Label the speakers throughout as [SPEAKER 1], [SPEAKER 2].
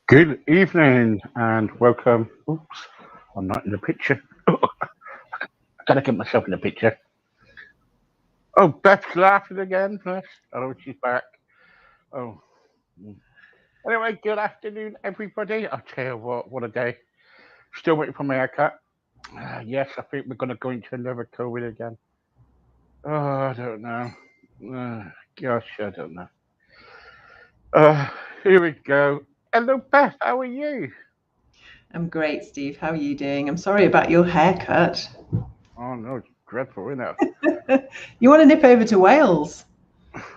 [SPEAKER 1] Good evening and welcome. Oops, I'm not in the picture. I gotta get myself in the picture. Oh, Beth's laughing again. Oh, she's back. Oh, anyway, good afternoon, everybody. I'll tell you what a day. Still waiting for my haircut. Yes, I think we're gonna go into another COVID again. Oh, I don't know. Gosh, I don't know. Here we go. Hello, Beth. How are you?
[SPEAKER 2] I'm great, Steve. How are you doing? I'm sorry about your haircut.
[SPEAKER 1] Oh no, it's dreadful, isn't it?
[SPEAKER 2] You want to nip over to Wales?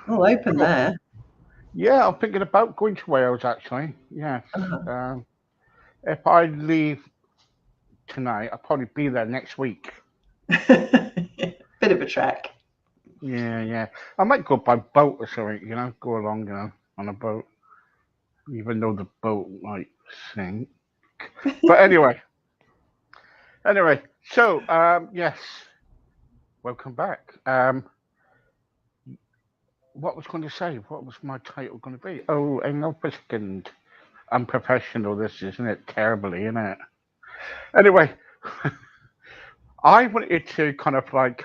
[SPEAKER 2] All open
[SPEAKER 1] Oh,
[SPEAKER 2] there.
[SPEAKER 1] yeah, I'm thinking about going to Wales actually. Yes. Um, if I leave tonight, I'll probably be there next week.
[SPEAKER 2] Bit of a trek.
[SPEAKER 1] Yeah. I might go by boat or something, go along, on a boat, even though the boat might sink. But anyway, so yes, welcome back. What was going to say? What was my title going to be? Oh, hang on for a second. Unprofessional, this isn't it? Terribly, isn't it? Anyway, I wanted to kind of like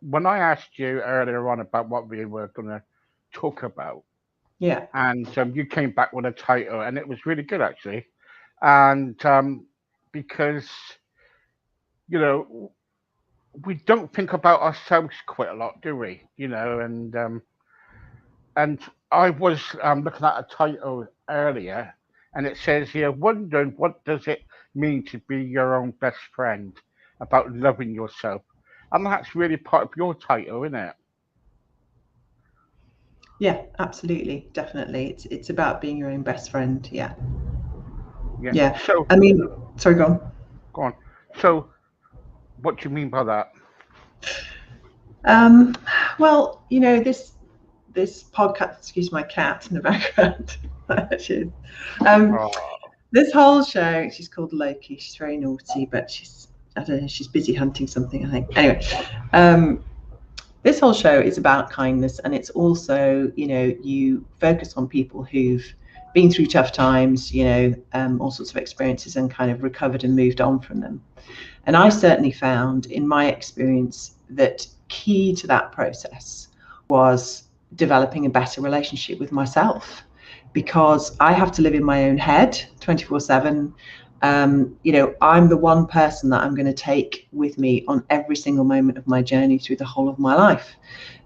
[SPEAKER 1] when I asked you earlier on about what we were going to talk about,
[SPEAKER 2] Yeah.
[SPEAKER 1] and you came back with a title, and it was really good actually, and because you know we don't think about ourselves quite a lot, do we? And I was looking at a title earlier, and it says here, wondering what does it mean to be your own best friend, about loving yourself, and that's really part of your title, isn't it?
[SPEAKER 2] Yeah, absolutely, definitely. It's about being your own best friend. Yeah.
[SPEAKER 1] Yeah.
[SPEAKER 2] Yeah.
[SPEAKER 1] So
[SPEAKER 2] I mean, sorry, go on.
[SPEAKER 1] go on. So what do you mean by that?
[SPEAKER 2] Well, this podcast. Excuse my cat in the background.
[SPEAKER 1] Oh,
[SPEAKER 2] This whole show. She's called Loki. She's very naughty, but I don't know. She's busy hunting something, I think. Anyway, this whole show is about kindness, and it's also, you focus on people who've been through tough times, all sorts of experiences, and kind of recovered and moved on from them. And I certainly found in my experience that key to that process was developing a better relationship with myself, because I have to live in my own head 24/7. I'm the one person that I'm going to take with me on every single moment of my journey through the whole of my life.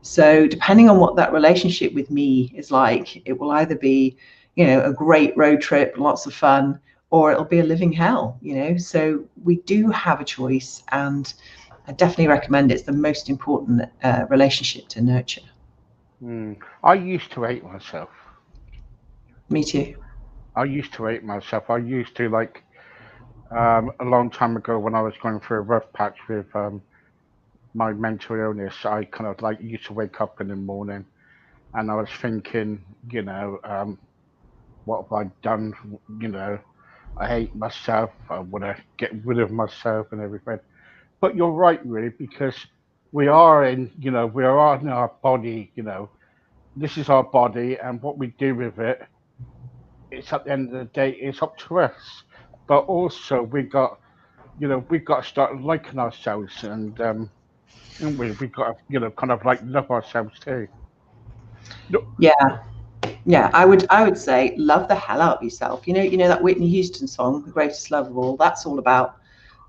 [SPEAKER 2] So depending on what that relationship with me is like, it will either be, a great road trip, lots of fun, or it'll be a living hell, So we do have a choice, and I definitely recommend it's the most important relationship to nurture.
[SPEAKER 1] I used to hate myself.
[SPEAKER 2] Me too.
[SPEAKER 1] I used to hate myself. I used to like a long time ago when I was going through a rough patch with my mental illness. I kind of like used to wake up in the morning and I was thinking, what have I done? You know, I hate myself. I want to get rid of myself and everything. But you're right, really, because we are in our body. This is our body, and what we do with it, it's at the end of the day, it's up to us. But also, we've got to start liking ourselves, and we've got to, kind of like love ourselves too. No,
[SPEAKER 2] Yeah, I would say love the hell out of yourself. You know that Whitney Houston song, The Greatest Love of All, that's all about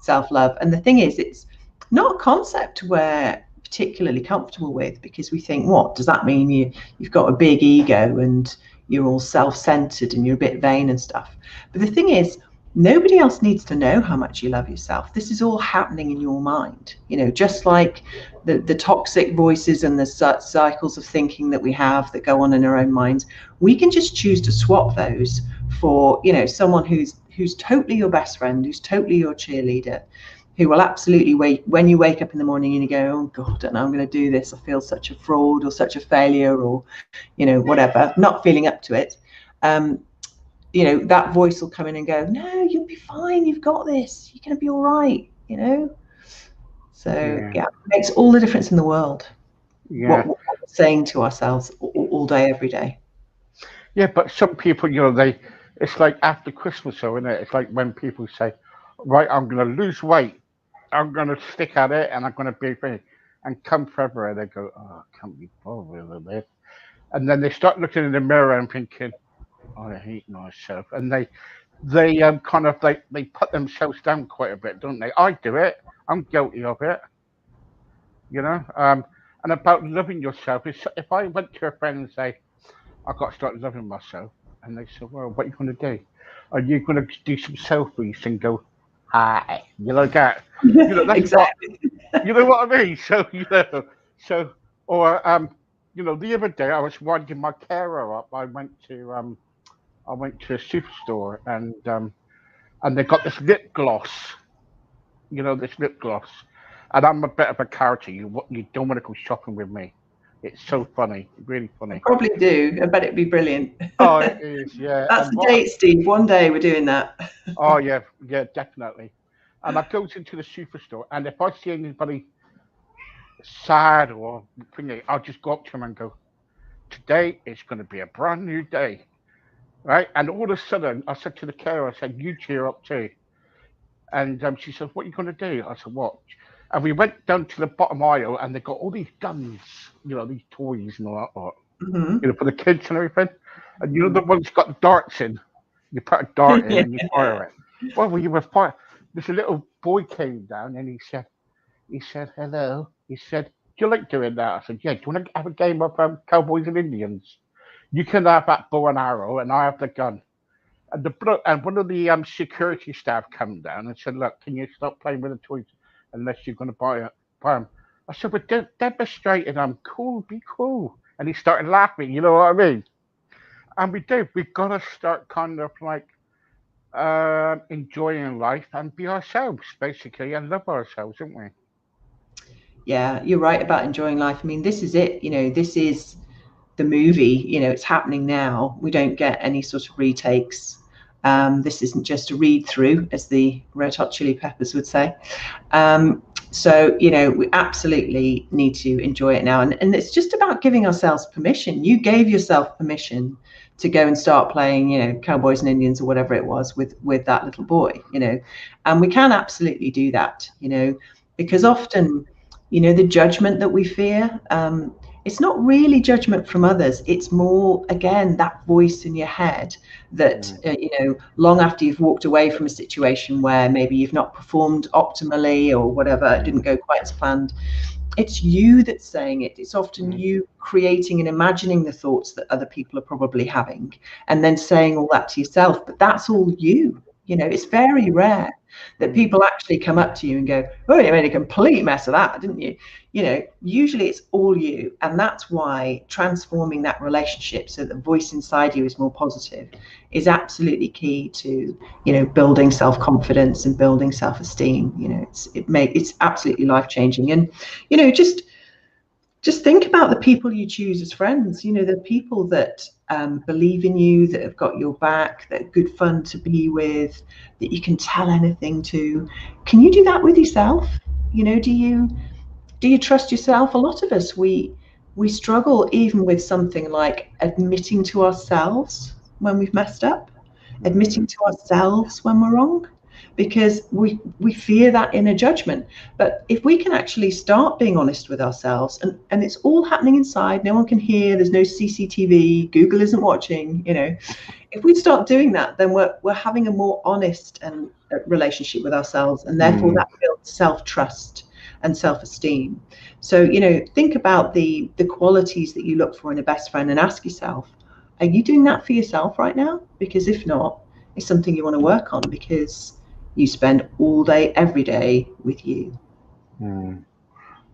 [SPEAKER 2] self-love. And the thing is, it's not a concept we're particularly comfortable with, because we think, what does that mean? You've got a big ego and you're all self-centered and you're a bit vain and stuff. But the thing is, nobody else needs to know how much you love yourself. This is all happening in your mind, just like the toxic voices and the cycles of thinking that we have that go on in our own minds. We can just choose to swap those for, someone who's totally your best friend, who's totally your cheerleader, who will absolutely when you wake up in the morning and you go, oh God, and I'm going to do this, I feel such a fraud or such a failure or, whatever, not feeling up to it. That voice will come in and go, no, you'll be fine, you've got this, you're going to be all right, So yeah, it makes all the difference in the world. What we're saying to ourselves all day, every day.
[SPEAKER 1] Yeah, but some people, it's like after Christmas, though, isn't it? It's like when people say, right, I'm going to lose weight, I'm going to stick at it, and I'm going to be free. And come February, they go, oh, I can't be bothered with this. And then they start looking in the mirror and thinking, oh, I hate myself. And they kind of they put themselves down quite a bit, don't they? I do it. I'm guilty of it. And about loving yourself is, if I went to a friend and say, I've got to start loving myself, and they say, well, what are you going to do? Are you going to do some selfies and go, hi? That. That's
[SPEAKER 2] exactly.
[SPEAKER 1] Not, you know what I mean? So, or, the other day I was winding my carer up. I went to a superstore and they got this lip gloss, this lip gloss. And I'm a bit of a character. You don't want to go shopping with me. It's so funny, really funny.
[SPEAKER 2] I probably do. I bet it'd be brilliant.
[SPEAKER 1] Oh, it is, yeah.
[SPEAKER 2] That's the date, Steve. One day we're doing that.
[SPEAKER 1] Oh, yeah, definitely. And I go into the superstore, and if I see anybody sad or thinking, I'll just go up to them and go, today is going to be a brand new day. Right? And all of a sudden, I said to the carer, I said, you cheer up too. And she said, what are you going to do? I said, what? And we went down to the bottom aisle, and they got all these guns, these toys and all that,
[SPEAKER 2] mm-hmm.
[SPEAKER 1] For the kids and everything. And the ones got darts in. You put a dart in and you fire it. Well, you were fire. There's a little boy came down and he said, hello. He said, do you like doing that? I said, yeah. Do you want to have a game of Cowboys and Indians? You can have that bow and arrow, and I have the gun. And one of the security staff come down and said, look, can you stop playing with the toys unless you're going to buy them? I said, but demonstrate and I'm cool, be cool. And he started laughing, you know what I mean? And we do. We've got to start kind of like enjoying life and be ourselves, basically, and love ourselves, aren't we?
[SPEAKER 2] Yeah, you're right about enjoying life. I mean, this is it. This is the movie. It's happening now. We don't get any sort of retakes. This isn't just a read through, as the Red Hot Chili Peppers would say. So, we absolutely need to enjoy it now. And it's just about giving ourselves permission. You gave yourself permission to go and start playing, Cowboys and Indians or whatever it was with that little boy, and we can absolutely do that, because often, the judgment that we fear, it's not really judgment from others. It's more, again, that voice in your head that, long after you've walked away from a situation where maybe you've not performed optimally or whatever, it didn't go quite as planned. It's you that's saying it. It's often you creating and imagining the thoughts that other people are probably having and then saying all that to yourself. But that's all you. It's very rare that people actually come up to you and go, oh, you made a complete mess of that, didn't you? Usually it's all you. And that's why transforming that relationship so that the voice inside you is more positive is absolutely key to, building self-confidence and building self-esteem. It's absolutely life-changing. And, just think about the people you choose as friends, the people that believe in you, that have got your back, that are good fun to be with, that you can tell anything to. Can you do that with yourself? Do you trust yourself? A lot of us, we struggle even with something like admitting to ourselves when we've messed up, admitting to ourselves when we're wrong, because we fear that inner judgment. But if we can actually start being honest with ourselves, and it's all happening inside, no one can hear, there's no CCTV, Google isn't watching, if we start doing that, then we're having a more honest and relationship with ourselves, and therefore that builds self-trust and self-esteem. So, think about the qualities that you look for in a best friend and ask yourself, are you doing that for yourself right now? Because if not, is something you want to work on, because you spend all day, every day with you.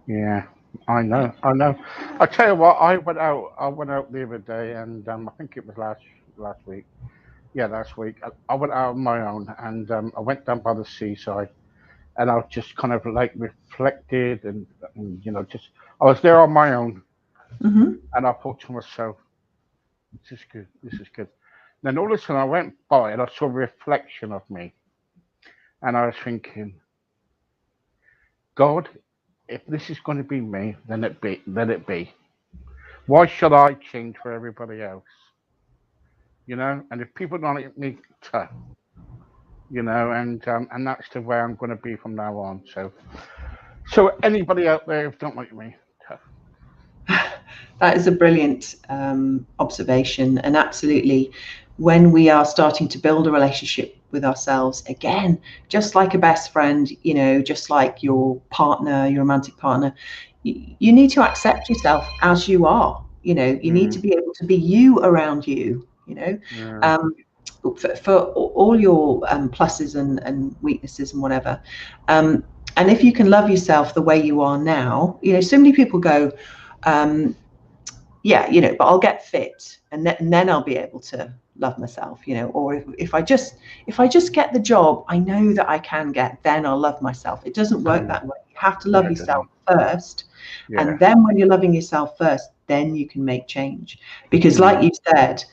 [SPEAKER 1] Yeah, I know. I tell you what, I went out. The other day, and I think it was last week. Yeah, last week. I went out on my own, and I went down by the seaside, and I was just kind of like reflected, and just I was there on my own,
[SPEAKER 2] Mm-hmm.
[SPEAKER 1] and I thought to myself, "This is good. This is good." Then all of a sudden, I went by, and I saw a reflection of me, and I was thinking, God, if this is going to be me, then it be. Let it be. Why should I change for everybody else? And if people don't like me, and that's the way I'm going to be from now on. So anybody out there who don't like me,
[SPEAKER 2] That is a brilliant observation. And absolutely, when we are starting to build a relationship with ourselves, again, just like a best friend, just like your partner, your romantic partner, you need to accept yourself as you are. You need to be able to be you around you,
[SPEAKER 1] yeah,
[SPEAKER 2] for all your pluses and weaknesses and whatever. And if you can love yourself the way you are now, so many people go, yeah, but I'll get fit, and then I'll be able to love myself, or if I just get the job I know that I can get, then I'll love myself. It doesn't work that way. You have to love
[SPEAKER 1] yeah,
[SPEAKER 2] yourself first,
[SPEAKER 1] yeah,
[SPEAKER 2] and then when you're loving yourself first, then you can make change. Because like you said,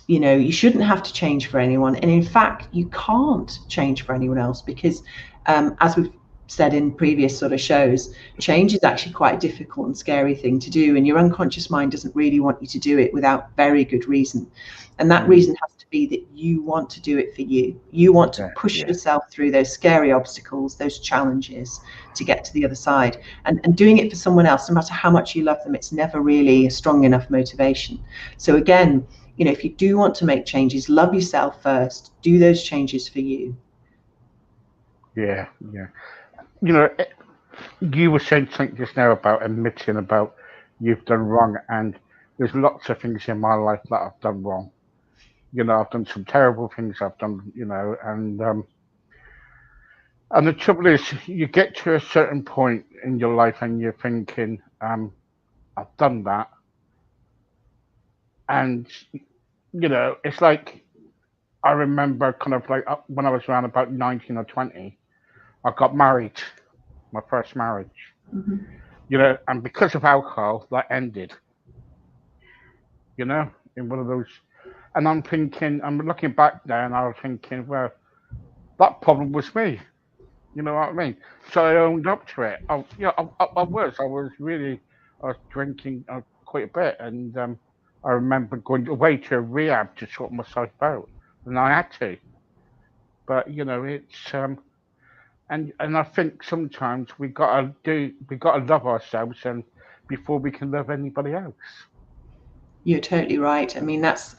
[SPEAKER 2] you shouldn't have to change for anyone, and in fact you can't change for anyone else, because as we've said in previous sort of shows, change is actually quite a difficult and scary thing to do, and your unconscious mind doesn't really want you to do it without very good reason. And that reason has to be that you want to do it for you. You want to push yourself through those scary obstacles, those challenges, to get to the other side. And doing it for someone else, no matter how much you love them, it's never really a strong enough motivation. So again, if you do want to make changes, love yourself first, do those changes for you.
[SPEAKER 1] yeah, yeah. You were saying something just now about admitting about you've done wrong, and there's lots of things in my life that I've done wrong. I've done some terrible things. I've done, and the trouble is, you get to a certain point in your life, and you're thinking, I've done that, and it's like I remember kind of like when I was around about 19 or 20, I got married, my first marriage,
[SPEAKER 2] Mm-hmm.
[SPEAKER 1] and because of alcohol, that ended, in one of those. And I'm looking back there, and I was thinking, well, that problem was me. You know what I mean? So I owned up to it. I was drinking quite a bit, and I remember going away to a rehab to sort myself out, and I had to. But it's and I think sometimes we gotta love ourselves, and before we can love anybody else.
[SPEAKER 2] You're totally right. I mean, that's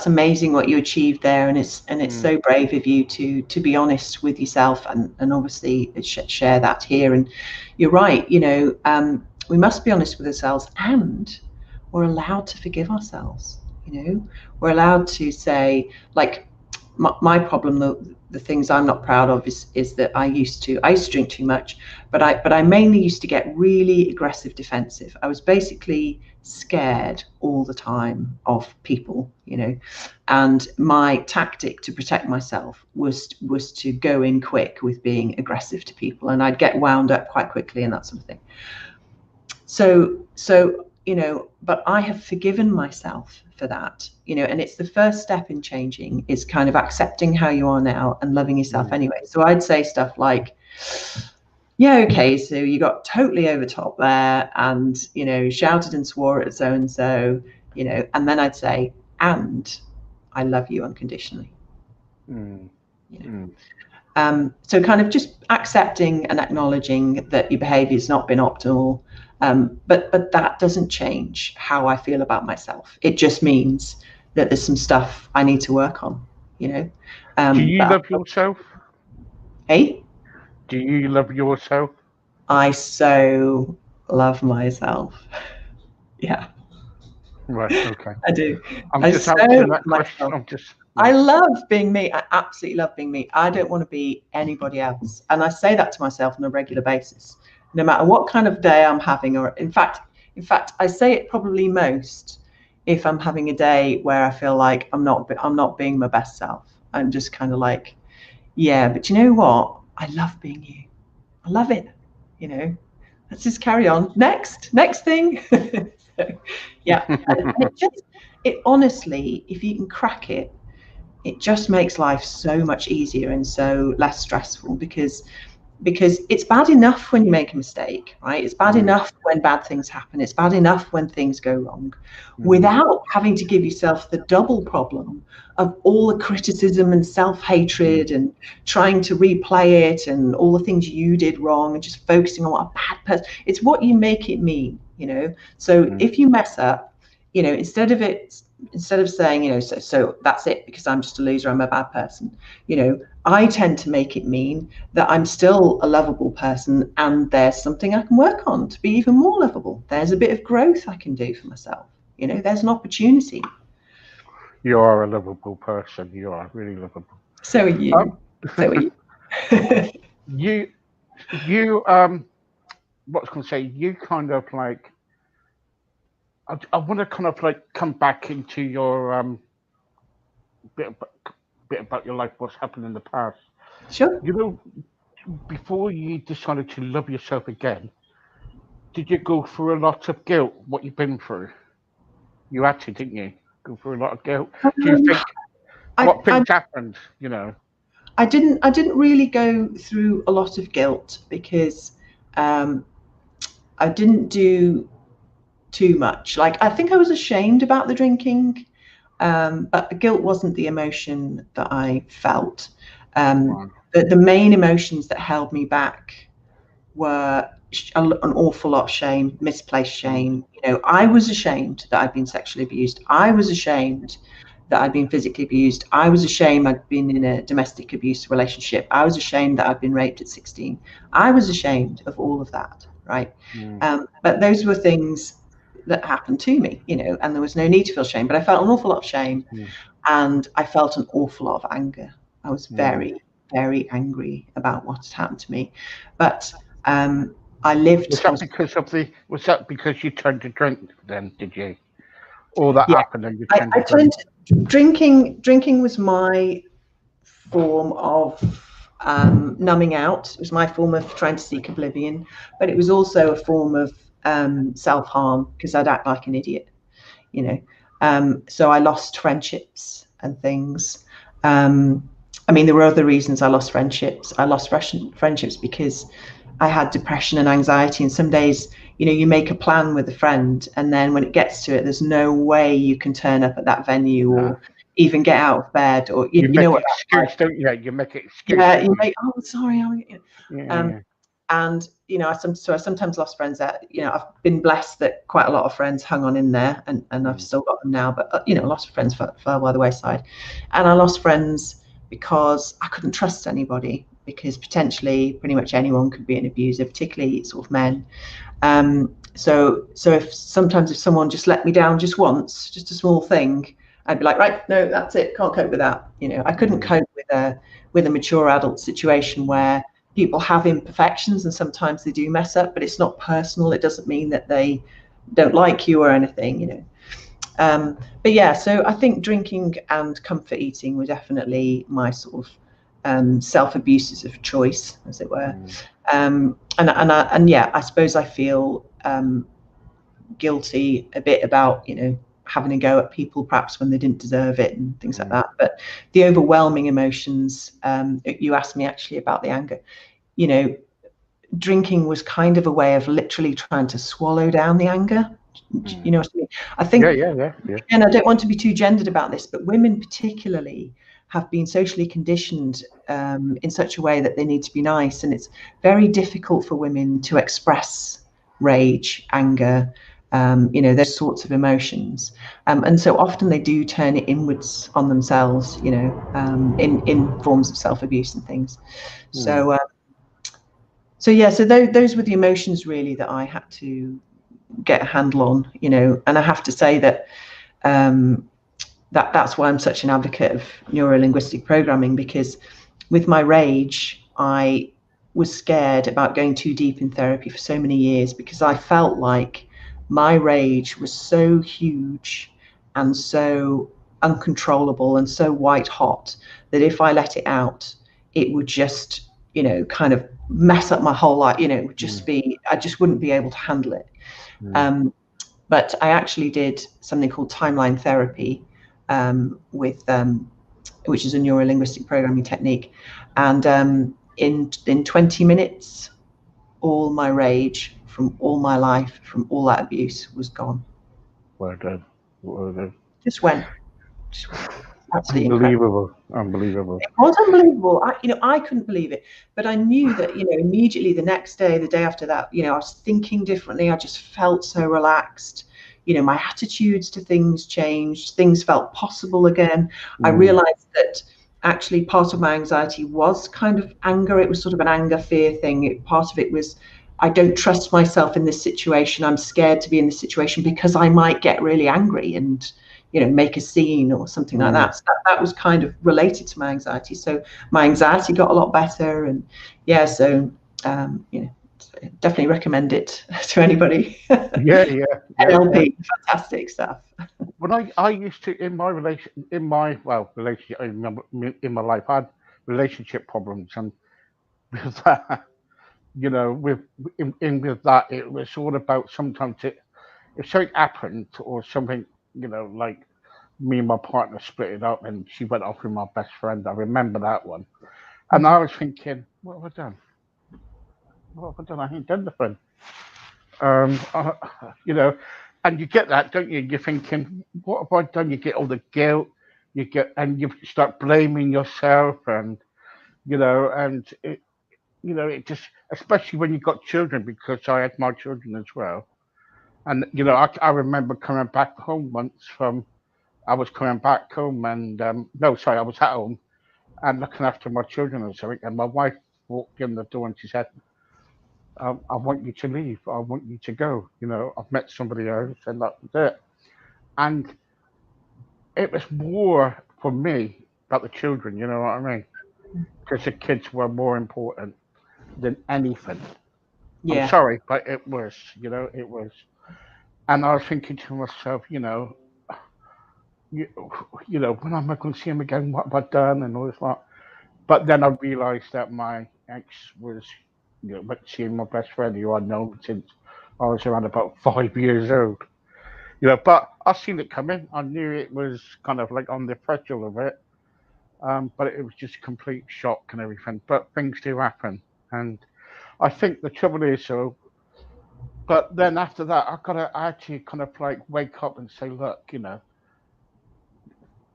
[SPEAKER 2] amazing what you achieved there, and it's so brave of you to be honest with yourself, and obviously share that here. And you're right. We must be honest with ourselves, and we're allowed to forgive ourselves. We're allowed to say, like, my problem, the things I'm not proud of is that I used to drink too much, but I mainly used to get really aggressive, defensive. I was basically scared all the time of people, and my tactic to protect myself was to go in quick with being aggressive to people, and I'd get wound up quite quickly and that sort of thing. So but I have forgiven myself for that, and it's the first step in changing, is kind of accepting how you are now and loving yourself anyway. So I'd say stuff like, yeah, okay, so you got totally over top there, and shouted and swore at so and so, and then I'd say, and I love you unconditionally.
[SPEAKER 1] Mm. Mm.
[SPEAKER 2] So kind of just accepting and acknowledging that your behaviour's not been optimal, but that doesn't change how I feel about myself. It just means that there's some stuff I need to work on.
[SPEAKER 1] Do you love yourself?
[SPEAKER 2] Hey,
[SPEAKER 1] Do you love yourself?
[SPEAKER 2] I so love myself. Yeah,
[SPEAKER 1] Right. Okay.
[SPEAKER 2] I do.
[SPEAKER 1] I'm
[SPEAKER 2] I
[SPEAKER 1] just
[SPEAKER 2] so
[SPEAKER 1] answering
[SPEAKER 2] love
[SPEAKER 1] that question.
[SPEAKER 2] myself. I love being me. I absolutely love being me. I don't want to be anybody else. And I say that to myself on a regular basis, no matter what kind of day I'm having, or in fact, I say it probably most if I'm having a day where I feel like I'm not being my best self. I'm just kind of like, yeah, but you know what? I love being you. I love it. You know, let's just carry on. Next thing. So, yeah. And it honestly, if you can crack it, it just makes life so much easier and so less stressful, because it's bad enough when you make a mistake, right? It's bad enough when bad things happen. It's bad enough when things go wrong, without having to give yourself the double problem of all the criticism and self-hatred and trying to replay it and all the things you did wrong and just focusing on what a bad person. It's what you make it mean, you know? So if you mess up, you know, instead of saying, you know, so that's it because I'm just a loser, I'm a bad person, you know, I tend to make it mean that I'm still a lovable person and there's something I can work on to be even more lovable. There's a bit of growth I can do for myself. You know, there's an opportunity.
[SPEAKER 1] You are a lovable person. You are really lovable.
[SPEAKER 2] So are you. So are you.
[SPEAKER 1] you what's going to say, you kind of like, I want to kind of like come back into your bit about your life, what's happened in the past.
[SPEAKER 2] Sure.
[SPEAKER 1] You know, before you decided to love yourself again, did you go through a lot of guilt? What you've been through, you had to, didn't you? Go through a lot of guilt. Do you think what things happened? You know,
[SPEAKER 2] I didn't really go through a lot of guilt because I didn't do too much. Like, I think I was ashamed about the drinking, but guilt wasn't the emotion that I felt. The main emotions that held me back were an awful lot of shame, misplaced shame. You know, I was ashamed that I'd been sexually abused. I was ashamed that I'd been physically abused. I was ashamed I'd been in a domestic abuse relationship. I was ashamed that I'd been raped at 16. I was ashamed of all of that, right? But those were things that happened to me, you know, and there was no need to feel shame, but I felt an awful lot of shame and I felt an awful lot of anger. I was very, very angry about what had happened to me. But I lived.
[SPEAKER 1] Was that because you turned to drink then, did you? All that happened and you turned to
[SPEAKER 2] drink? Drinking was my form of numbing out. It was my form of trying to seek oblivion, but it was also a form of self-harm because I'd act like an idiot, you know. So I lost friendships and things. I mean, there were other reasons I lost friendships. I lost friendships because I had depression and anxiety, and some days, you know, you make a plan with a friend and then when it gets to it, there's no way you can turn up at that venue or even get out of bed, or you know what
[SPEAKER 1] excuse, don't you? You make it excuse.
[SPEAKER 2] Yeah, you make, oh, sorry. And you know, I sometimes lost friends that, you know, I've been blessed that quite a lot of friends hung on in there, and I've still got them now, but you know, lots of friends fell by the wayside. And I lost friends because I couldn't trust anybody, because potentially pretty much anyone could be an abuser, particularly sort of men. So if someone just let me down just once, just a small thing, I'd be like, right, no, that's it, can't cope with that. You know, I couldn't cope with a mature adult situation where people have imperfections and sometimes they do mess up, but it's not personal. It doesn't mean that they don't like you or anything, you know. But yeah, so I think drinking and comfort eating were definitely my sort of self-abuses of choice, as it were. And yeah, I suppose I feel guilty a bit about, you know, having a go at people perhaps when they didn't deserve it and things like that. But the overwhelming emotions, you asked me actually about the anger, you know, drinking was kind of a way of literally trying to swallow down the anger. You know what I mean? I think, and I don't want to be too gendered about this, but women particularly have been socially conditioned in such a way that they need to be nice, and it's very difficult for women to express rage, anger, you know, those sorts of emotions, and so often they do turn it inwards on themselves, you know, in forms of self-abuse and things. So yeah, so those were the emotions really that I had to get a handle on, you know. And I have to say that that's why I'm such an advocate of neuro-linguistic programming, because with my rage, I was scared about going too deep in therapy for so many years, because I felt like my rage was so huge and so uncontrollable and so white hot that if I let it out, it would just, kind of mess up my whole life. It would just be, I just wouldn't be able to handle it. But I actually did something called timeline therapy, which is a neuro-linguistic programming technique. And in 20 minutes, all my rage from all my life, from all that abuse, was gone.
[SPEAKER 1] Well done. Well done.
[SPEAKER 2] Just went. Absolutely incredible.
[SPEAKER 1] Unbelievable.
[SPEAKER 2] It was unbelievable. I couldn't believe it, but I knew that, immediately the next day, the day after that, I was thinking differently. I just felt so relaxed. My attitudes to things changed. Things felt possible again. I realized that actually part of my anxiety was kind of anger. It was sort of an anger fear thing. Part of it was, I don't trust myself in this situation. I'm scared to be in this situation because I might get really angry and make a scene or something like that. So that was kind of related to my anxiety. So my anxiety got a lot better, and definitely recommend it to anybody.
[SPEAKER 1] Yeah.
[SPEAKER 2] NLP, fantastic stuff.
[SPEAKER 1] When I used to, in my relationship, in my life, I had relationship problems, and with that, with that, it was all about, sometimes if something happened or something, like me and my partner split it up and she went off with my best friend. I remember that one. And I was thinking, what have I done? I ain't done nothing. And you get that, don't you? You're thinking, what have I done? You get all the guilt, and you start blaming yourself, and it just, especially when you've got children, because I had my children as well. And I remember coming back home once I was coming back home, and no, sorry, I was at home and looking after my children and something, and my wife walked in the door and she said, I want you to leave. I want you to go. I've met somebody else, and that was it. And it was more for me about the children, you know what I mean? Because the kids were more important than anything.
[SPEAKER 2] Yeah.
[SPEAKER 1] I'm sorry, but it was, it was. And I was thinking to myself, you, when am I going to see him again? What have I done? And all this lot. But then I realised that my ex was, seeing my best friend, who I'd known since I was around about 5 years old. But I seen it coming. I knew it was kind of like on the threshold of it. But it was just a complete shock and everything. But things do happen, and I think the trouble is, so. But then after that, I actually kind of like wake up and say, look,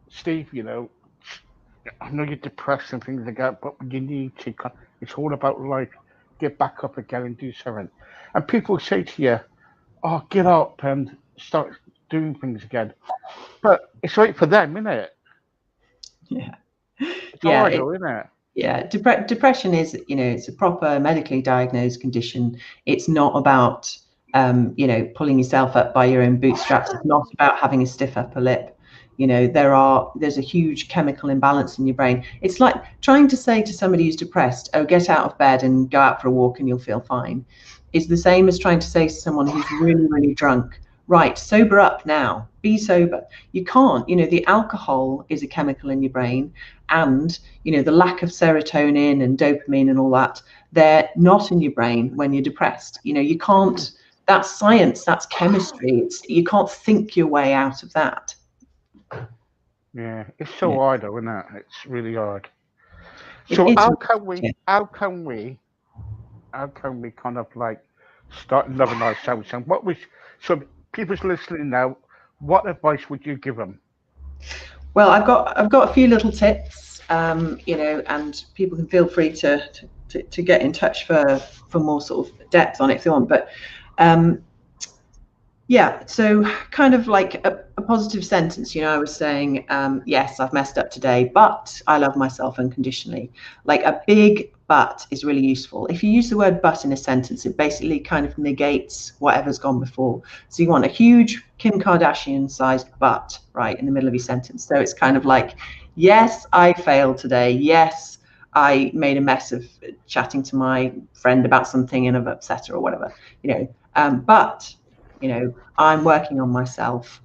[SPEAKER 1] Steve, I know you're depressed and things like that, but you need to. It's all about life. Get back up again and do something. And people say to you, "Oh, get up and start doing things again." But it's right for them, isn't it?
[SPEAKER 2] Yeah.
[SPEAKER 1] It's hard, isn't it?
[SPEAKER 2] Yeah. Depression is, it's a proper medically diagnosed condition. It's not about, pulling yourself up by your own bootstraps. It's not about having a stiff upper lip. There's a huge chemical imbalance in your brain. It's like trying to say to somebody who's depressed, oh, get out of bed and go out for a walk and you'll feel fine, is the same as trying to say to someone who's really, really drunk, right, sober up now, be sober. You can't. The alcohol is a chemical in your brain, and the lack of serotonin and dopamine and all that, they're not in your brain when you're depressed. You can't. That's science, that's chemistry. You can't think your way out of that.
[SPEAKER 1] Yeah, it's so hard, though, isn't it? It's really hard. So how can we kind of like start loving ourselves? And so people's listening now, what advice would you give them?
[SPEAKER 2] Well, I've got a few little tips, and people can feel free to get in touch for more sort of depth on it if they want. But so kind of like a positive sentence, I was saying, yes, I've messed up today, but I love myself unconditionally. Like a big but is really useful. If you use the word but in a sentence, it basically kind of negates whatever's gone before. So you want a huge Kim Kardashian sized but, right, in the middle of your sentence. So it's kind of like, yes, I failed today. Yes, I made a mess of chatting to my friend about something and I've upset her or whatever, but, I'm working on myself.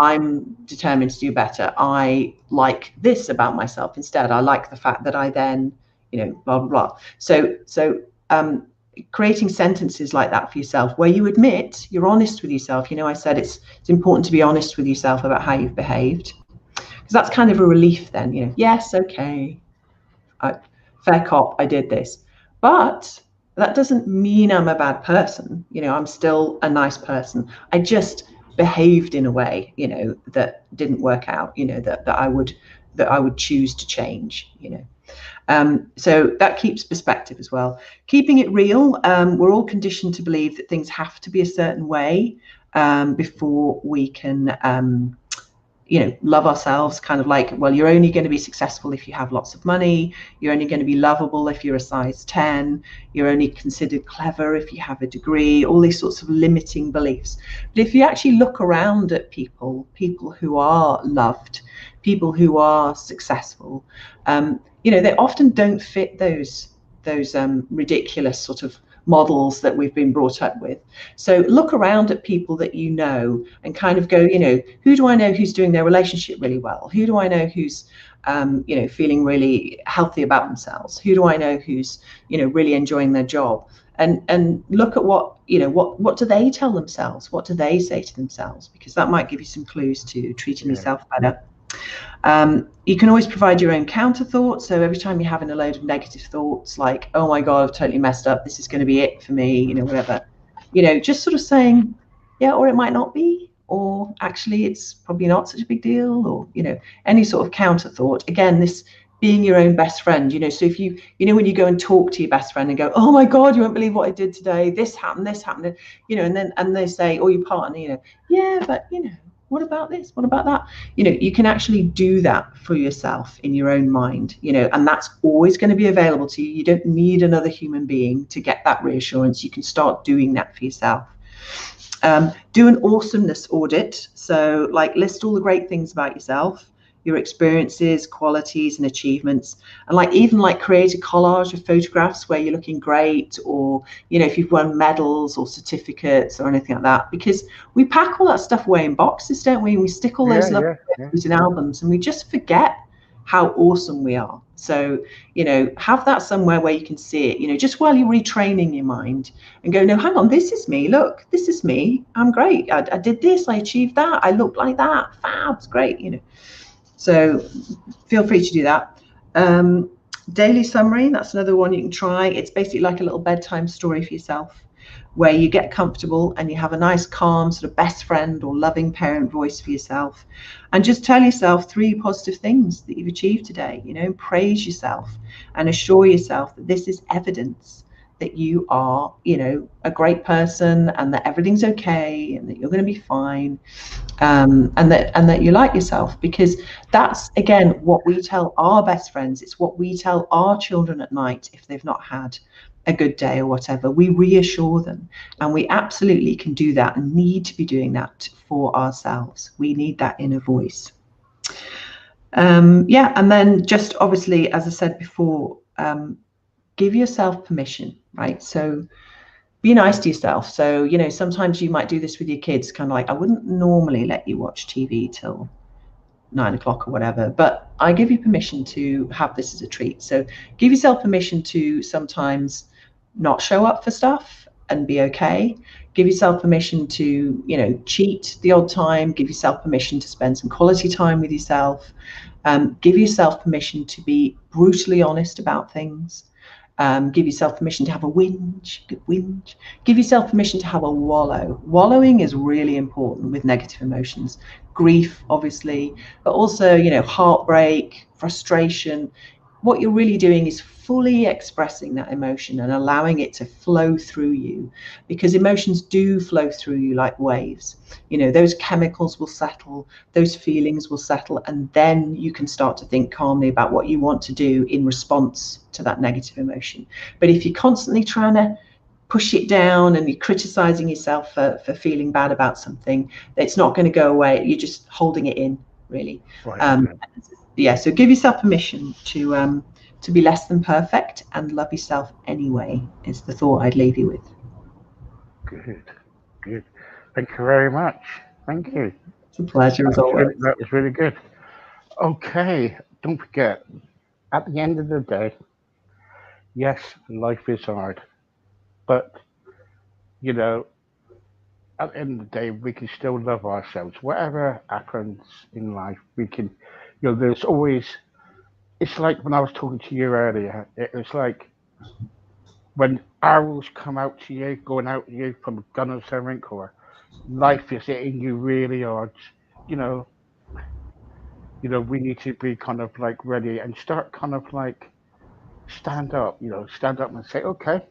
[SPEAKER 2] I'm determined to do better. I like this about myself instead. I like the fact that I then, blah, blah, blah. So creating sentences like that for yourself where you admit, you're honest with yourself. I said it's important to be honest with yourself about how you've behaved, because that's kind of a relief then. Yes, okay, fair cop, I did this, but that doesn't mean I'm a bad person. I'm still a nice person. I just behaved in a way, that didn't work out, that I would choose to change, so that keeps perspective as well. Keeping it real. We're all conditioned to believe that things have to be a certain way before we can love ourselves, kind of like, well, you're only going to be successful if you have lots of money. You're only going to be lovable if you're a size 10. You're only considered clever if you have a degree, all these sorts of limiting beliefs. But if you actually look around at people who are loved, people who are successful, they often don't fit those ridiculous sort of models that we've been brought up with. So look around at people that and kind of go, who do I know who's doing their relationship really well? Who do I know who's feeling really healthy about themselves? Who do I know who's really enjoying their job? And look at what do they tell themselves? What do they say to themselves? Because that might give you some clues to treating yourself better. You can always provide your own counter thoughts. So every time you're having a load of negative thoughts, like, oh my God, I've totally messed up, this is going to be it for me, whatever, just sort of saying, yeah, or it might not be, or actually it's probably not such a big deal, or, any sort of counter thought. Again, this being your own best friend, so if you, when you go and talk to your best friend and go, oh my God, you won't believe what I did today, this happened, and they say, or your partner, yeah, but, what about this? What about that? You can actually do that for yourself in your own mind, and that's always going to be available to you. You don't need another human being to get that reassurance. You can start doing that for yourself. Do an awesomeness audit. So list all the great things about yourself, your experiences, qualities and achievements, and even create a collage of photographs where you're looking great, or if you've won medals or certificates or anything like that, because we pack all that stuff away in boxes, don't we? And we stick all those lovely photos in albums, and we just forget how awesome we are. So have that somewhere where you can see it, just while you're retraining your mind, and go, no, hang on, this is me, look, this is me, I'm great, I did this, I achieved that, I looked like that, fab, it's great. So feel free to do that. Daily summary, that's another one you can try. It's basically like a little bedtime story for yourself, where you get comfortable and you have a nice, calm, sort of best friend or loving parent voice for yourself. And just tell yourself 3 positive things that you've achieved today, praise yourself and assure yourself that this is evidence that you are, a great person, and that everything's okay, and that you're going to be fine, and that you like yourself. Because that's, again, what we tell our best friends. It's what we tell our children at night if they've not had a good day or whatever. We reassure them, and we absolutely can do that and need to be doing that for ourselves. We need that inner voice. And then just obviously, as I said before, give yourself permission, right? So be nice to yourself. So, sometimes you might do this with your kids, kind of like, I wouldn't normally let you watch TV till 9 o'clock or whatever, but I give you permission to have this as a treat. So give yourself permission to sometimes not show up for stuff and be okay. Give yourself permission to, cheat the odd time. Give yourself permission to spend some quality time with yourself. Give yourself permission to be brutally honest about things. Give yourself permission to have a whinge. Give yourself permission to have a wallow. Wallowing is really important with negative emotions. Grief, obviously, but also, heartbreak, frustration. what you're really doing is fully expressing that emotion and allowing it to flow through you, because emotions do flow through you like waves. Those chemicals will settle, those feelings will settle, and then you can start to think calmly about what you want to do in response to that negative emotion. But if you're constantly trying to push it down and you're criticizing yourself for feeling bad about something, it's not going to go away. You're just holding it in, really.
[SPEAKER 1] Right.
[SPEAKER 2] Yeah, so give yourself permission to be less than perfect and love yourself anyway, is the thought I'd leave you with.
[SPEAKER 1] Good. Thank you very much. Thank you.
[SPEAKER 2] It's a pleasure, as always.
[SPEAKER 1] That was really good. Okay, don't forget, at the end of the day, yes, life is hard, but at the end of the day, we can still love ourselves. Whatever happens in life, we can, there's always, it's like when I was talking to you earlier, it was like when arrows come out to you, going out to you from a gun or something, or life is hitting you really hard, you know, we need to be kind of like ready and start kind of like stand up and say, okay,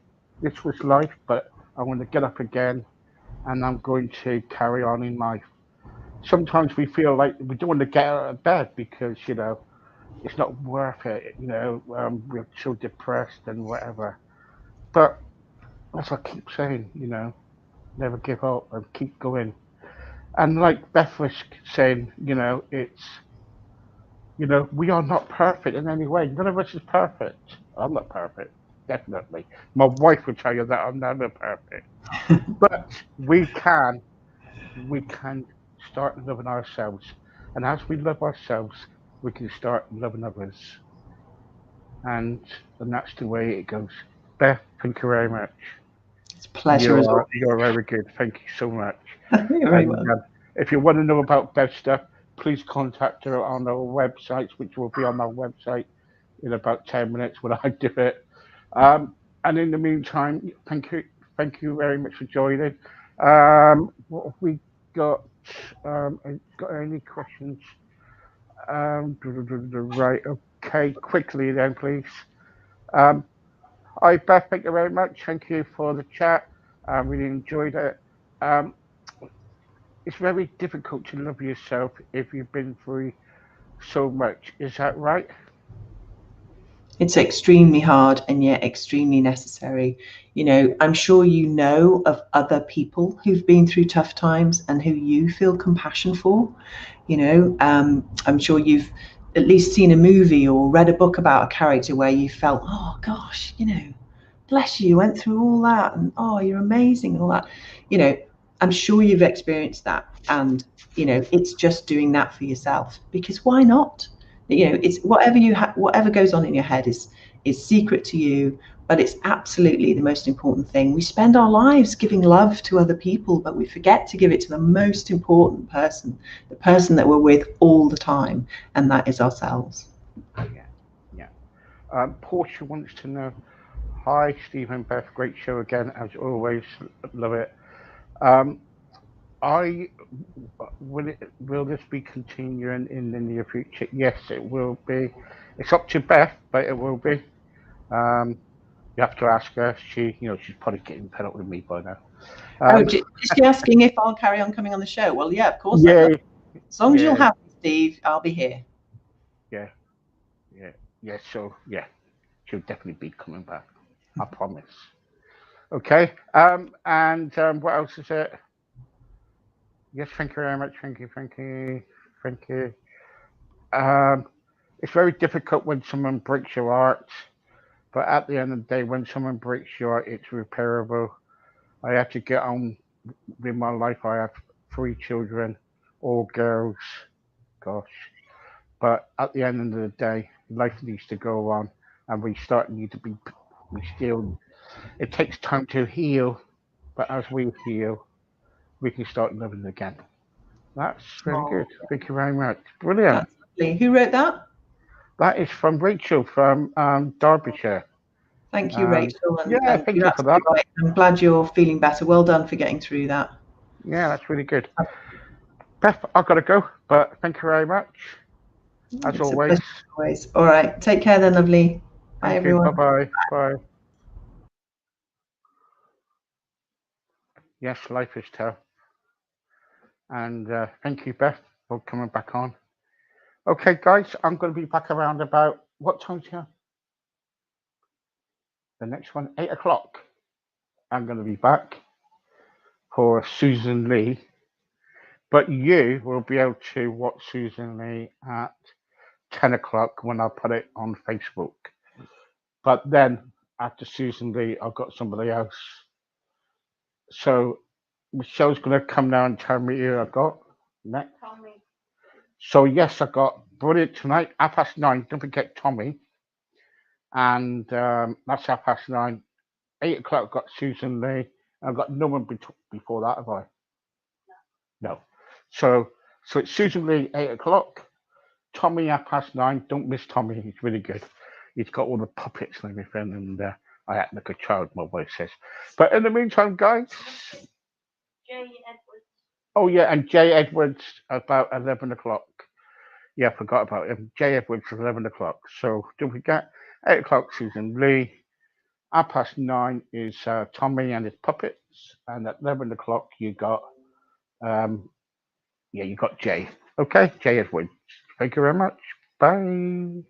[SPEAKER 1] this was life, but I want to get up again and I'm going to carry on in life. Sometimes we feel like we don't want to get out of bed because it's not worth it. We're so depressed and whatever. But as I keep saying, never give up and keep going. And like Beth was saying, we are not perfect in any way. None of us is perfect. I'm not perfect, definitely. My wife would tell you that I'm never perfect. But we can start loving ourselves. And as we love ourselves, we can start loving others. And and that's the way it goes. Beth, thank you very much.
[SPEAKER 2] It's a pleasure, as always.
[SPEAKER 1] You're very good. Thank you so much.
[SPEAKER 2] You're very
[SPEAKER 1] And
[SPEAKER 2] welcome.
[SPEAKER 1] if you want to know about Beth's stuff, please contact her on our websites, which will be on our website in about 10 minutes when I do it. And in the meantime, thank you very much for joining. What have we got? Got any questions? Right, okay, quickly then, please. Um, Hi, Beth, thank you very much. Thank you for the chat. I really enjoyed it. Um, it's very difficult to love yourself if you've been through so much. Is that right?
[SPEAKER 2] It's extremely hard and yet extremely necessary. I'm sure you know of other people who've been through tough times and who you feel compassion for. I'm sure you've at least seen a movie or read a book about a character where you felt, oh gosh, bless you, went through all that, and oh, you're amazing, and all that. I'm sure you've experienced that, and it's just doing that for yourself, because why not? It's whatever goes on in your head is secret to you, but it's absolutely the most important thing. We spend our lives giving love to other people, but we forget to give it to the most important person, the person that we're with all the time, and that is ourselves.
[SPEAKER 1] Yeah. Portia wants to know. Hi, Stephen, Beth. Great show again, as always. Love it. Um, I will this be continuing in the near future? Yes, it will be. It's up to Beth, but it will be. Um, you have to ask her. She's probably getting fed up with me by now.
[SPEAKER 2] Oh,
[SPEAKER 1] Um,
[SPEAKER 2] is she asking if I'll carry on coming on the show? Well, yeah, of course I
[SPEAKER 1] yeah,
[SPEAKER 2] will. As long as you'll
[SPEAKER 1] yeah,
[SPEAKER 2] have me, Steve, I'll be here.
[SPEAKER 1] yeah, yeah. So yeah, she'll definitely be coming back. I promise. Okay. And what else is it? Yes, thank you very much. Thank you. Um, it's very difficult when someone breaks your heart, but at the end of the day, when someone breaks your heart, it's repairable. I had to get on with my life. I have three children, all girls. Gosh. But at the end of the day, life needs to go on, and need to be. We still. It takes time to heal, but as we heal, we can start living again. That's very
[SPEAKER 2] Oh,
[SPEAKER 1] good. Thank you very much. Brilliant.
[SPEAKER 2] that's lovely. Who wrote that?
[SPEAKER 1] That is from Rachel from Derbyshire.
[SPEAKER 2] Thank you, Rachel,
[SPEAKER 1] Yeah,
[SPEAKER 2] and
[SPEAKER 1] thank
[SPEAKER 2] you're
[SPEAKER 1] you for that.
[SPEAKER 2] absolutely right. I'm glad you're feeling better. Well done for getting through that.
[SPEAKER 1] Yeah, that's really good. Beth, I've got to go, but thank you very much. as
[SPEAKER 2] It's a
[SPEAKER 1] always.
[SPEAKER 2] pleasure always. All right. Take care then, lovely. Bye,
[SPEAKER 1] Thank you.
[SPEAKER 2] everyone.
[SPEAKER 1] Bye-bye. Bye. Yes, life is tough. And thank you, Beth, for coming back on. Okay, guys, I'm going to be back around about what time's here? The next one, 8 o'clock. I'm going to be back for Susan Lee. But you will be able to watch Susan Lee at 10 o'clock when I put it on Facebook. But then after Susan Lee, I've got somebody else. So Michelle's going to come now and tell me who I got next.
[SPEAKER 3] Tommy.
[SPEAKER 1] So yes, I got Brilliant tonight, 9:30. Don't forget Tommy. And that's 9:30. 8 o'clock, I've got Susan Lee. I've got no one before that, have I? No. So it's Susan Lee, 8 o'clock. Tommy, 9:30. Don't miss Tommy. He's really good. He's got all the puppets and everything, and I act like a child, my wife says. But in the meantime, guys.
[SPEAKER 3] Jay Edwards.
[SPEAKER 1] Oh, yeah, and Jay Edwards about 11 o'clock. Yeah, I forgot about him. Jay Edwards, 11 o'clock. So don't forget, 8 o'clock, Susan Lee. 9:30 is Tommy and his puppets. And at 11 o'clock, you got, you got Jay. Okay, Jay Edwards. Thank you very much. Bye.